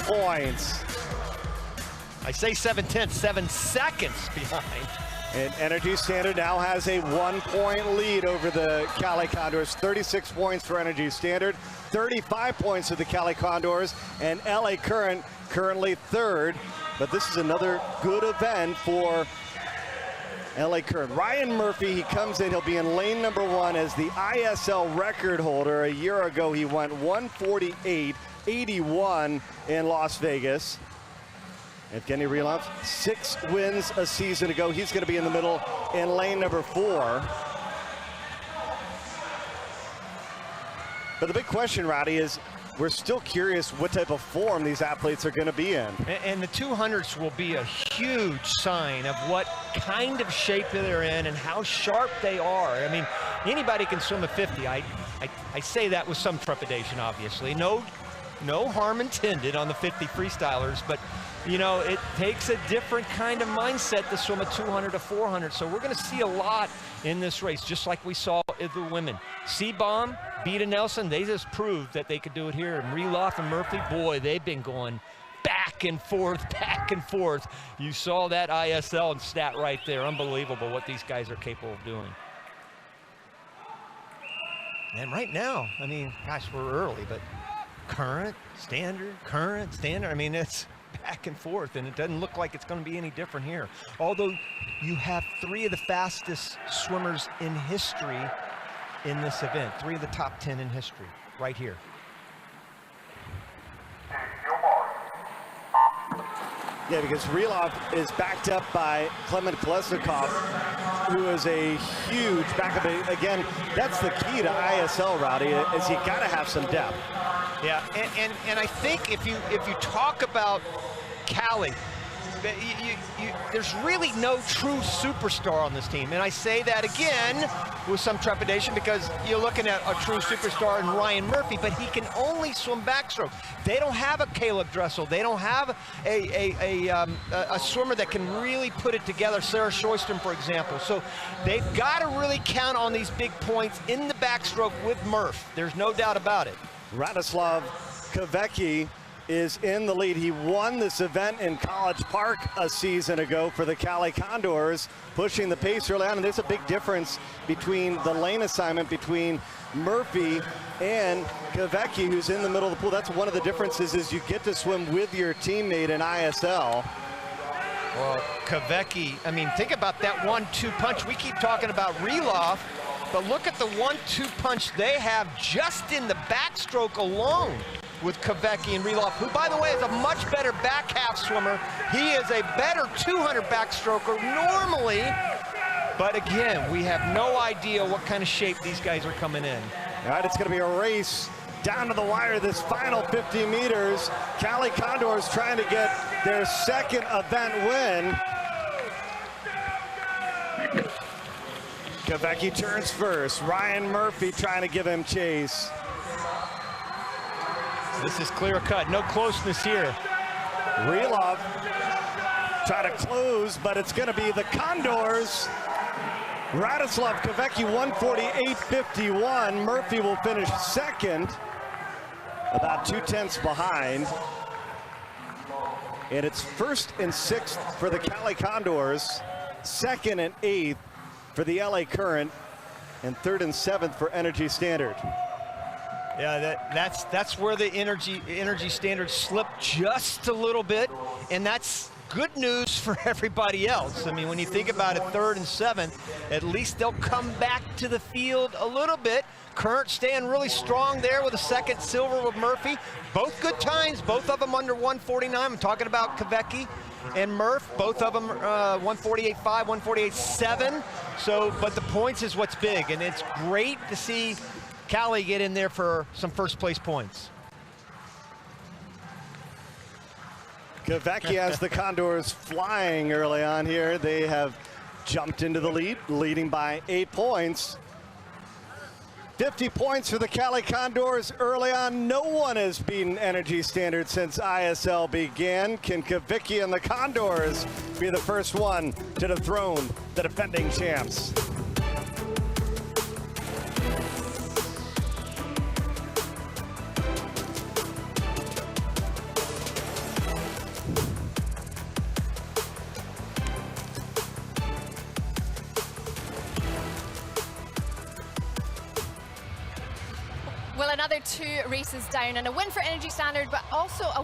points. I say 7/10, 7 seconds behind. And Energy Standard now has a 1-point lead over the Cali Condors. 36 points for Energy Standard, 35 points for the Cali Condors, and LA Current currently third. But this is another good event for LA Current. Ryan Murphy, he comes in, he'll be in lane number 1 as the ISL record holder. A year ago, he went 148.81 in Las Vegas. Evgeny Rylov, 6 wins a season ago. He's going to be in the middle in lane number 4. But the big question, Roddy, is we're still curious what type of form these athletes are going to be in. And the 200s will be a huge sign of what kind of shape they're in and how sharp they are. I mean, anybody can swim a 50. I say that with some trepidation, obviously. No harm intended on the 50 freestylers, but you know, it takes a different kind of mindset to swim a 200 to 400. So we're going to see a lot in this race, just like we saw in the women. Seabaum, Beta Nelson, they just proved that they could do it here. And Rylov and Murphy, boy, they've been going back and forth, back and forth. You saw that ISL and stat right there. Unbelievable what these guys are capable of doing. And right now, I mean, gosh, we're early, but current, standard. I mean, it's back and forth, and it doesn't look like it's going to be any different here. Although you have 3 of the fastest swimmers in history in this event, 3 of the top 10 in history, right here. Yeah, because Rylov is backed up by Clement Kolesnikov, who is a huge backup. Again, that's the key to ISL, Roddy, is you got to have some depth. Yeah, and I think if you talk about Cali, there's really no true superstar on this team. And I say that again with some trepidation because you're looking at a true superstar in Ryan Murphy, but he can only swim backstroke. They don't have a Caleb Dressel. They don't have a swimmer that can really put it together, Sarah Shoystrom, for example. So they've got to really count on these big points in the backstroke with Murph. There's no doubt about it. Radoslaw Kavecki is in the lead. He won this event in College Park a season ago for the Cali Condors, pushing the pace early on. And there's a big difference between the lane assignment between Murphy and Kavecki, who's in the middle of the pool. That's one of the differences, is you get to swim with your teammate in ISL. Well, Kavecki, I mean, think about that 1-2 punch. We keep talking about Rylov, but look at the 1-2 punch they have just in the backstroke alone with Kavecki and Rylov, who, by the way, is a much better back half swimmer. He is a better 200 backstroker normally, but again, we have no idea what kind of shape these guys are coming in. All right, it's going to be a race down to the wire this final 50 meters. Cali Condors trying to get their second event win. Kavecki turns first. Ryan Murphy trying to give him chase. This is clear cut, no closeness here. Rylov try to close, but it's going to be the Condors. Radoslaw Kavecki 148.51. Murphy will finish second, about 2/10 behind. And it's first and 6th for the Cali Condors, 2nd and 8th for the LA Current, and 3rd and 7th for Energy Standard. Yeah, that's where the energy standards slipped just a little bit, and that's good news for everybody else. I mean, when you think about it, 3rd and 7th, at least they'll come back to the field a little bit. Current staying really strong there with a 2nd silver with Murphy. Both good times, both of them under 149. I'm talking about Kavecki and Murph, both of them 148.5, 148.7. So, but the points is what's big, and it's great to see Cali get in there for some first place points. Kavecki has the Condors flying early on here. They have jumped into the lead, leading by 8 points. 50 points for the Cali Condors early on. No one has beaten Energy Standard since ISL began. Can Kavecki and the Condors be the first one to dethrone the defending champs? Well, another 2 races down and a win for Energy Standard, but also a